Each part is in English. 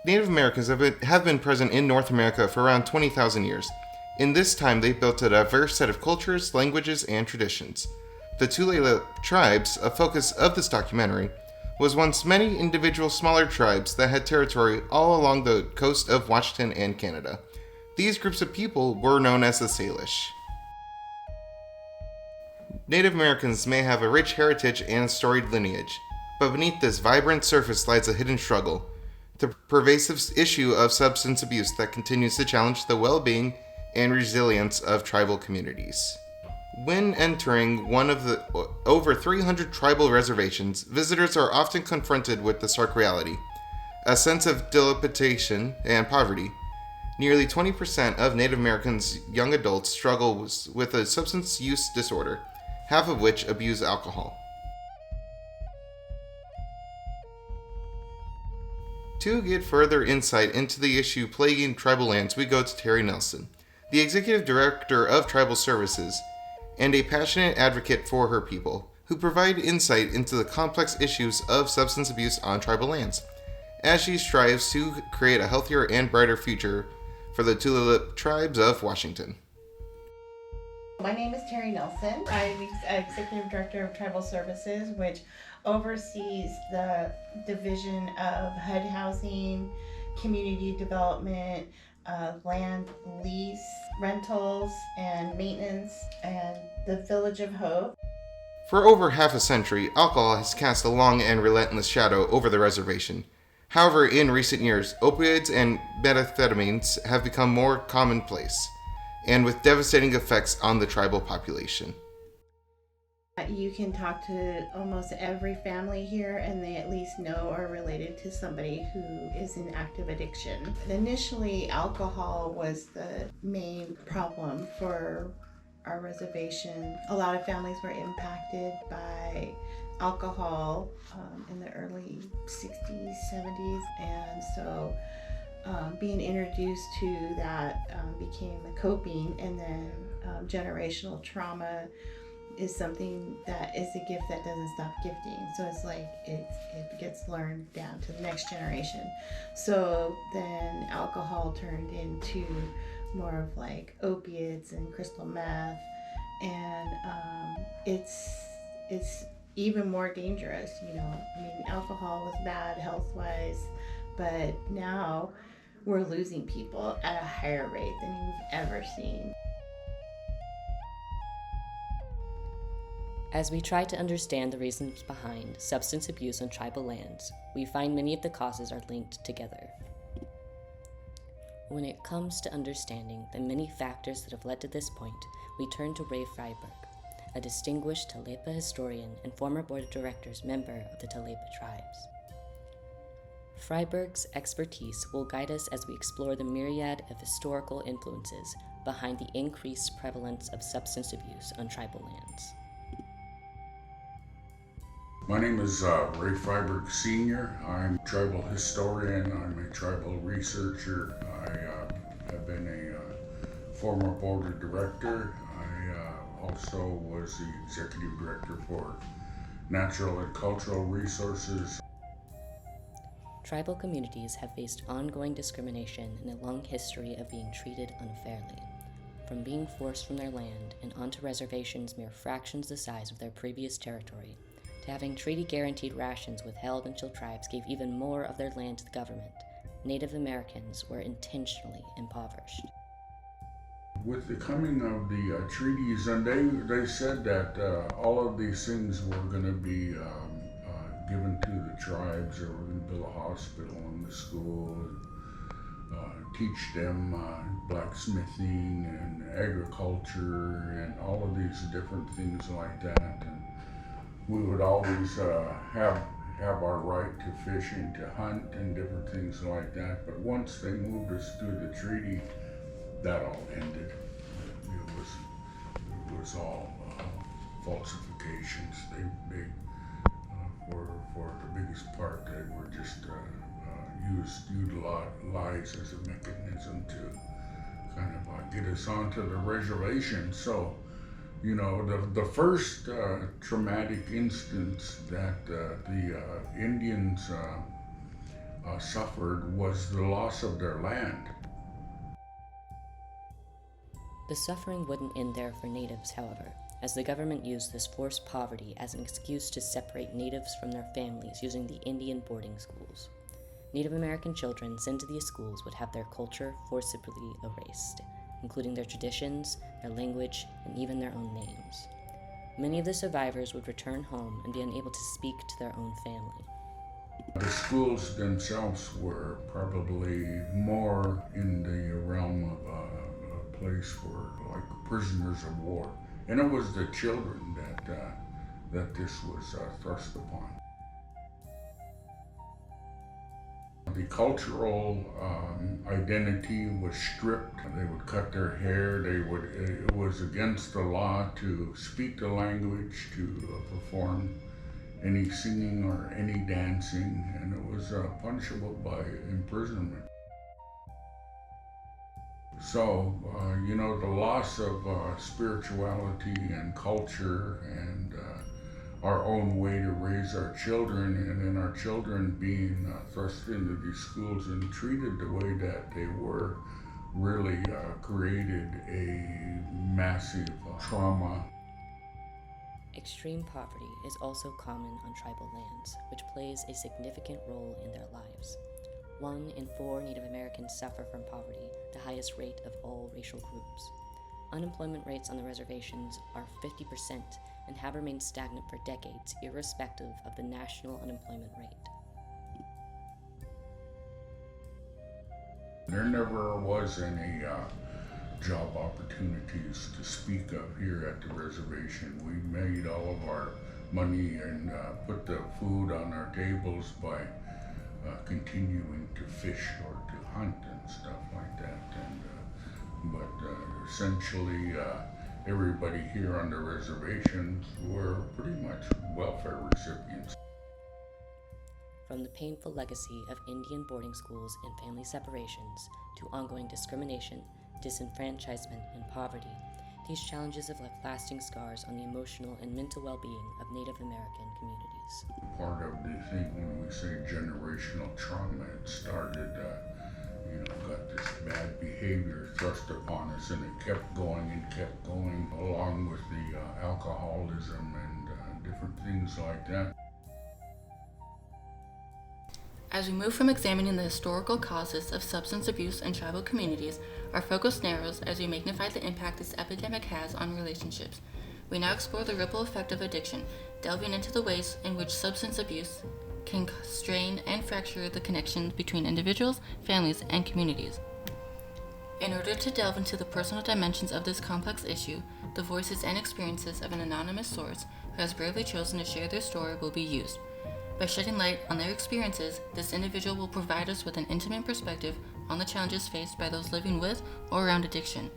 Native Americans have been present in North America for around 20,000 years. In this time, they've built a diverse set of cultures, languages, and traditions. The Tulalip Tribes, a focus of this documentary, was once many individual smaller tribes that had territory all along the coast of Washington and Canada. These groups of people were known as the Salish. Native Americans may have a rich heritage and storied lineage, but beneath this vibrant surface lies a hidden struggle, the pervasive issue of substance abuse that continues to challenge the well-being and resilience of tribal communities. When entering one of the over 300 tribal reservations, visitors are often confronted with the stark reality: a sense of dilapidation and poverty. Nearly 20% of Native Americans' young adults struggle with a substance use disorder, half of which abuse alcohol. To get further insight into the issue plaguing tribal lands, we go to Terry Nelson, the Executive Director of Tribal Services, and a passionate advocate for her people, who provide insight into the complex issues of substance abuse on tribal lands, as she strives to create a healthier and brighter future for the Tulalip Tribes of Washington. My name is Terry Nelson. I'm Executive Director of Tribal Services, which oversees the division of HUD housing, community development, land lease, rentals, and maintenance, and the Village of Hope. For over half a century, alcohol has cast a long and relentless shadow over the reservation. However, in recent years, opioids and methamphetamines have become more commonplace, and with devastating effects on the tribal population. You can talk to almost every family here, and they at least know or are related to somebody who is in active addiction. Initially, alcohol was the main problem for our reservation. A lot of families were impacted by alcohol in the early 60s, 70s, and so being introduced to that became the coping, and then generational trauma is something that is a gift that doesn't stop gifting. So it's like it gets learned down to the next generation. So then alcohol turned into more of like opiates and crystal meth, and it's even more dangerous. You know, I mean, alcohol was bad health-wise, but now we're losing people at a higher rate than we've ever seen. As we try to understand the reasons behind substance abuse on tribal lands, we find many of the causes are linked together. When it comes to understanding the many factors that have led to this point, we turn to Ray Freiberg, a distinguished Tulalip historian and former board of directors member of the Tulalip Tribes. Freiberg's expertise will guide us as we explore the myriad of historical influences behind the increased prevalence of substance abuse on tribal lands. My name is Ray Freiberg Sr. I'm a tribal historian. I'm a tribal researcher. I have been a former board of director. I also was the executive director for natural and cultural resources. Tribal communities have faced ongoing discrimination and a long history of being treated unfairly. From being forced from their land and onto reservations mere fractions the size of their previous territory, to having treaty-guaranteed rations withheld until tribes gave even more of their land to the government, Native Americans were intentionally impoverished. With the coming of the treaties, and they said that all of these things were going to be given to the tribes, or we're going to build a hospital and a school, and teach them blacksmithing and agriculture and all of these different things like that. And we would always have our right to fishing, to hunt, and different things like that. But once they moved us to the treaty, that all ended. It was all falsifications. They for the biggest part, they were just utilized as a mechanism to kind of get us onto the reservation. So, you know, the first traumatic instance that the Indians suffered was the loss of their land. The suffering wouldn't end there for natives, however, as the government used this forced poverty as an excuse to separate natives from their families using the Indian boarding schools. Native American children sent to these schools would have their culture forcibly erased, including their traditions, their language, and even their own names. Many of the survivors would return home and be unable to speak to their own family. The schools themselves were probably more in the realm of a place for like prisoners of war, and it was the children that this was thrust upon. The cultural identity was stripped. They would cut their hair. It was against the law to speak the language, to perform any singing or any dancing, and it was punishable by imprisonment. So, the loss of spirituality and culture and our own way to raise our children, and then our children being thrust into these schools and treated the way that they were, really created a massive trauma. Extreme poverty is also common on tribal lands, which plays a significant role in their lives. 1 in 4 Native Americans suffer from poverty, the highest rate of all racial groups. Unemployment rates on the reservations are 50% and have remained stagnant for decades, irrespective of the national unemployment rate. There never was any job opportunities to speak of here at the reservation. We made all of our money and put the food on our tables by continuing to fish or to hunt and stuff like that. But essentially, everybody here on the reservations were pretty much welfare recipients. From the painful legacy of Indian boarding schools and family separations to ongoing discrimination, disenfranchisement, and poverty, these challenges have left lasting scars on the emotional and mental well-being of Native American communities. Part of the thing when we say generational trauma, it started, got this bad behavior thrust upon us, and it kept going along with the alcoholism and different things like that. As we move from examining the historical causes of substance abuse in tribal communities, our focus narrows as we magnify the impact this epidemic has on relationships. We now explore the ripple effect of addiction, delving into the ways in which substance abuse can strain and fracture the connections between individuals, families, and communities. In order to delve into the personal dimensions of this complex issue, the voices and experiences of an anonymous source who has bravely chosen to share their story will be used. By shedding light on their experiences, this individual will provide us with an intimate perspective on the challenges faced by those living with or around addiction,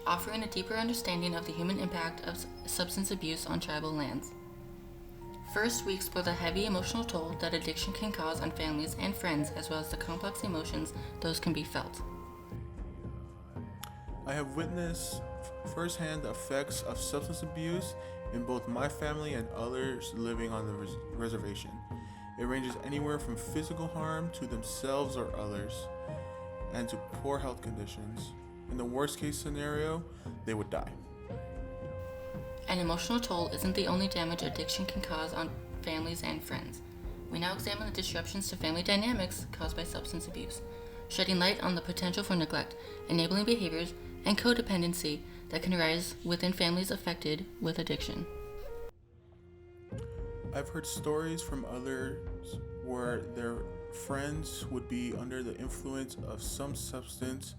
offering a deeper understanding of the human impact of substance abuse on tribal lands. First, we explore the heavy emotional toll that addiction can cause on families and friends, as well as the complex emotions those can be felt. I have witnessed firsthand the effects of substance abuse in both my family and others living on the reservation. It ranges anywhere from physical harm to themselves or others, and to poor health conditions. In the worst case scenario, they would die. An emotional toll isn't the only damage addiction can cause on families and friends. We now examine the disruptions to family dynamics caused by substance abuse, shedding light on the potential for neglect, enabling behaviors, and codependency that can arise within families affected with addiction. I've heard stories from others where their friends would be under the influence of some substance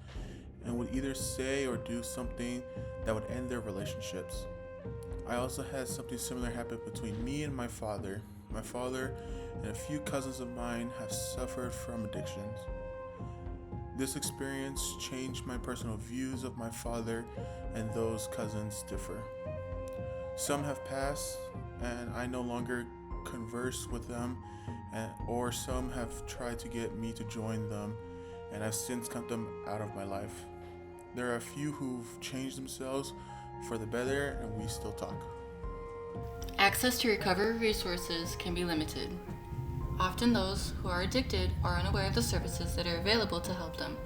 and would either say or do something that would end their relationships. I also had something similar happen between me and my father. My father and a few cousins of mine have suffered from addictions. This experience changed my personal views of my father, and those cousins differ. Some have passed, and I no longer converse with them, or some have tried to get me to join them, and I've since cut them out of my life. There are a few who've changed themselves for the better, and we still talk. Access to recovery resources can be limited. Often Often those who are addicted are unaware of the services that are available to help them.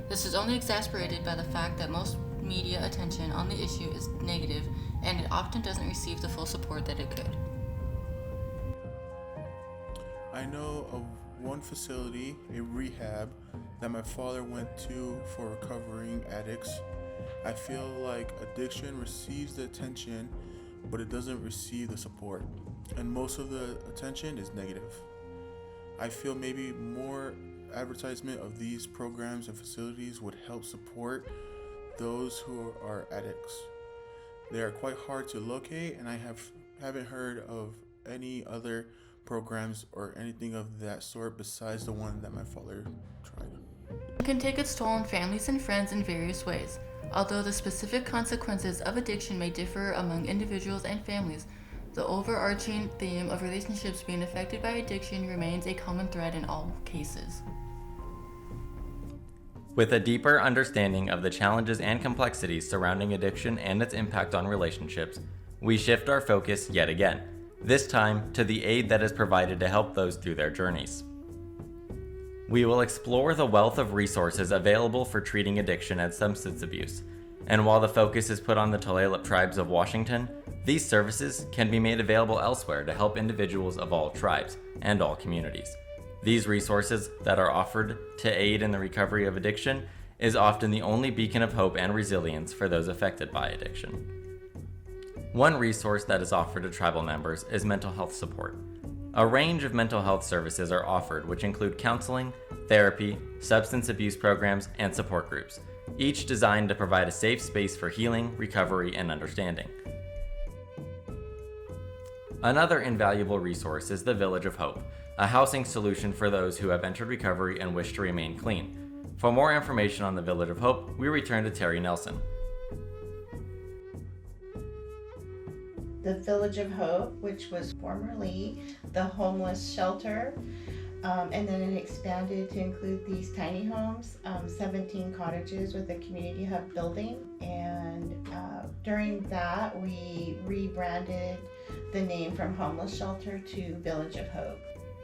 This is only exacerbated by the fact that most media attention on the issue is negative, and it often doesn't receive the full support that it could. I know of one facility, a rehab, that my father went to for recovering addicts. I feel like addiction receives the attention, but it doesn't receive the support, and most of the attention is negative. I feel maybe more advertisement of these programs and facilities would help support those who are addicts. They are quite hard to locate, and I haven't heard of any other programs or anything of that sort besides the one that my father tried. It can take its toll on families and friends in various ways. Although the specific consequences of addiction may differ among individuals and families, the overarching theme of relationships being affected by addiction remains a common thread in all cases. With a deeper understanding of the challenges and complexities surrounding addiction and its impact on relationships, we shift our focus yet again, this time to the aid that is provided to help those through their journeys. We will explore the wealth of resources available for treating addiction and substance abuse, and while the focus is put on the Tulalip Tribes of Washington, these services can be made available elsewhere to help individuals of all tribes and all communities. These resources that are offered to aid in the recovery of addiction is often the only beacon of hope and resilience for those affected by addiction. One resource that is offered to tribal members is mental health support. A range of mental health services are offered, which include counseling, therapy, substance abuse programs, and support groups, each designed to provide a safe space for healing, recovery, and understanding. Another invaluable resource is the Village of Hope, a housing solution for those who have entered recovery and wish to remain clean. For more information on the Village of Hope, we return to Terry Nelson. The Village of Hope, which was formerly the homeless shelter, and then it expanded to include these tiny homes, 17 cottages with a community hub building. And during that, we rebranded the name from homeless shelter to Village of Hope.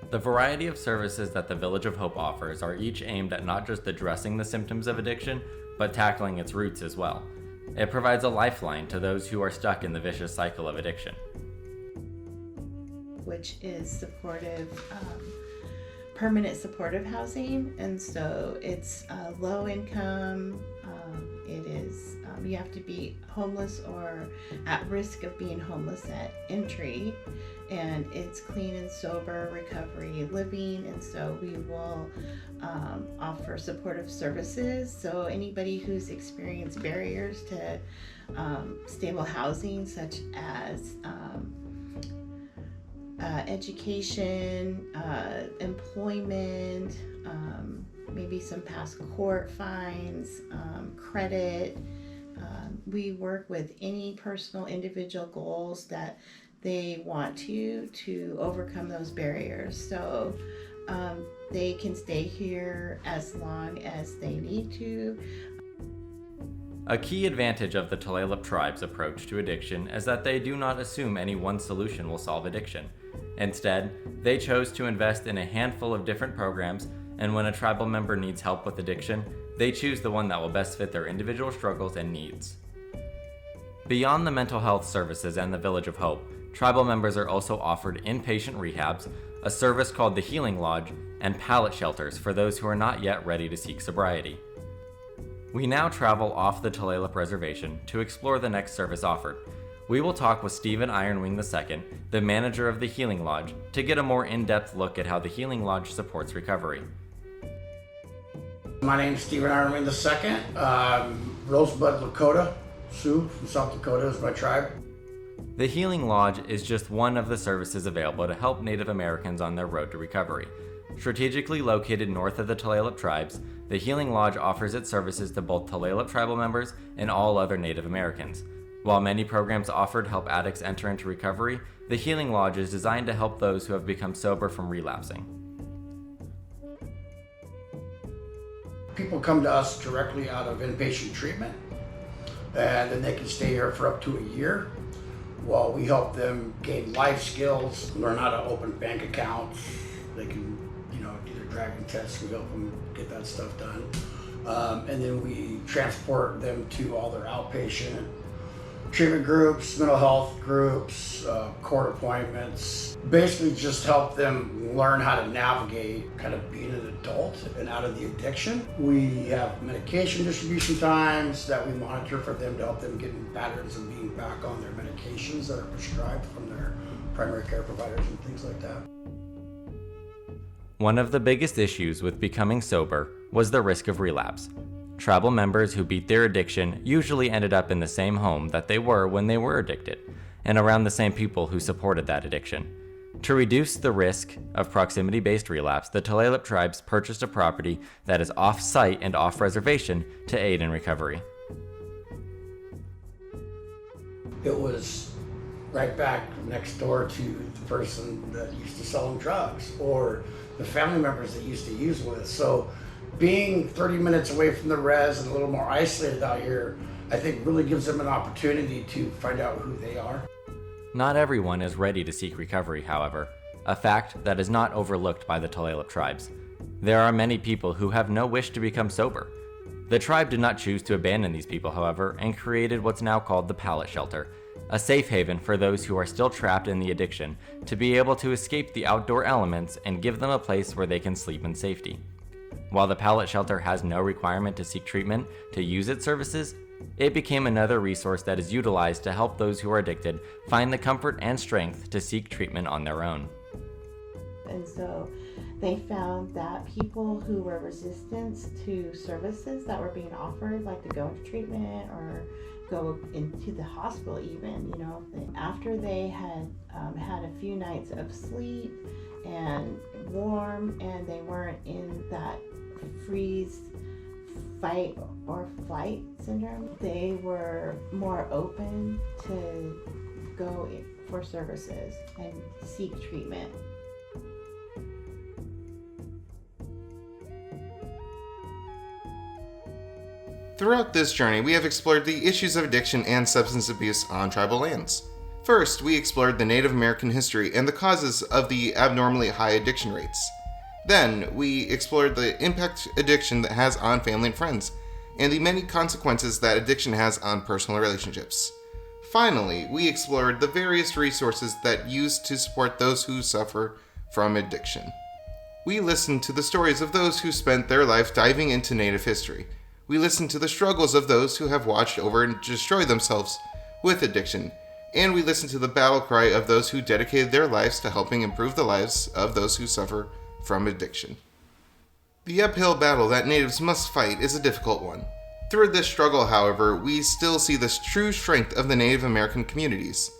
The variety of services that the Village of Hope offers are each aimed at not just addressing the symptoms of addiction, but tackling its roots as well. It provides a lifeline to those who are stuck in the vicious cycle of addiction, which is supportive, permanent supportive housing. And so it's low income. It is, you have to be homeless or at risk of being homeless at entry. And it's clean and sober recovery living. And so we will offer supportive services. So anybody who's experienced barriers to stable housing, such as education, employment, maybe some past court fines, credit. We work with any personal individual goals that they want to overcome those barriers. So they can stay here as long as they need to. A key advantage of the Tulalip Tribes' approach to addiction is that they do not assume any one solution will solve addiction. Instead, they chose to invest in a handful of different programs, and when a tribal member needs help with addiction, they choose the one that will best fit their individual struggles and needs. Beyond the mental health services and the Village of Hope, tribal members are also offered inpatient rehabs, a service called the Healing Lodge, and pallet shelters for those who are not yet ready to seek sobriety. We now travel off the Tulalip Reservation to explore the next service offered. We will talk with Stephen Ironwing II, the manager of the Healing Lodge, to get a more in-depth look at how the Healing Lodge supports recovery. My name is Stephen Ironwing II. Rosebud Lakota, Sioux from South Dakota is my tribe. The Healing Lodge is just one of the services available to help Native Americans on their road to recovery. Strategically located north of the Tulalip Tribes, the Healing Lodge offers its services to both Tulalip tribal members and all other Native Americans. While many programs offered help addicts enter into recovery, the Healing Lodge is designed to help those who have become sober from relapsing. People come to us directly out of inpatient treatment, and then they can stay here for up to a year while we help them gain life skills, learn how to open bank accounts, they can, do their driving tests. We help them get that stuff done. And then we transport them to all their outpatient treatment groups, mental health groups, court appointments. Basically just help them learn how to navigate kind of being an adult and out of the addiction. We have medication distribution times that we monitor for them to help them get in patterns of being back on their medications that are prescribed from their primary care providers and things like that. One of the biggest issues with becoming sober was the risk of relapse. Tribal members who beat their addiction usually ended up in the same home that they were when they were addicted, and around the same people who supported that addiction. To reduce the risk of proximity-based relapse, the Tulalip Tribes purchased a property that is off-site and off-reservation to aid in recovery. It was right back next door to the person that used to sell them drugs or the family members that used to use with. So being 30 minutes away from the res and a little more isolated out here, I think really gives them an opportunity to find out who they are. Not everyone is ready to seek recovery, however, a fact that is not overlooked by the Tulalip Tribes. There are many people who have no wish to become sober. The tribe did not choose to abandon these people, however, and created what's now called the Pallet Shelter, a safe haven for those who are still trapped in the addiction to be able to escape the outdoor elements and give them a place where they can sleep in safety. While the Pallet Shelter has no requirement to seek treatment to use its services, it became another resource that is utilized to help those who are addicted find the comfort and strength to seek treatment on their own. And so they found that people who were resistant to services that were being offered, like to go into treatment or go into the hospital even, after they had had a few nights of sleep and warm and they weren't in that freeze, fight or flight syndrome, they were more open to go for services and seek treatment. Throughout this journey, we have explored the issues of addiction and substance abuse on tribal lands. First, we explored the Native American history and the causes of the abnormally high addiction rates. Then, we explored the impact addiction has on family and friends, and the many consequences that addiction has on personal relationships. Finally, we explored the various resources that used to support those who suffer from addiction. We listened to the stories of those who spent their life diving into Native history. We listened to the struggles of those who have watched over and destroyed themselves with addiction, and we listened to the battle cry of those who dedicated their lives to helping improve the lives of those who suffer from addiction. The uphill battle that natives must fight is a difficult one. Through this struggle, however, we still see the true strength of the Native American communities.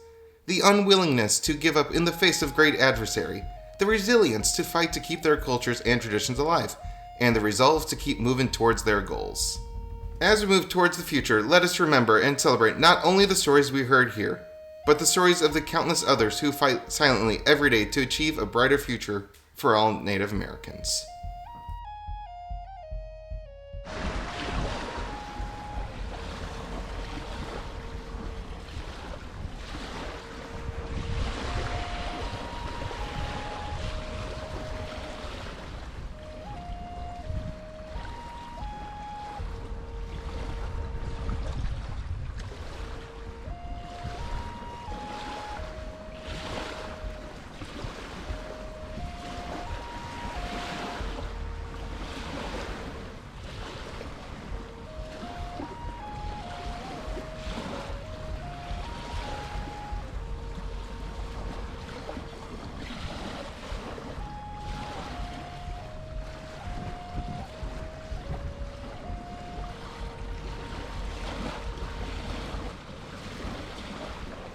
The unwillingness to give up in the face of great adversary, the resilience to fight to keep their cultures and traditions alive, and the resolve to keep moving towards their goals. As we move towards the future, let us remember and celebrate not only the stories we heard here, but the stories of the countless others who fight silently every day to achieve a brighter future for all Native Americans.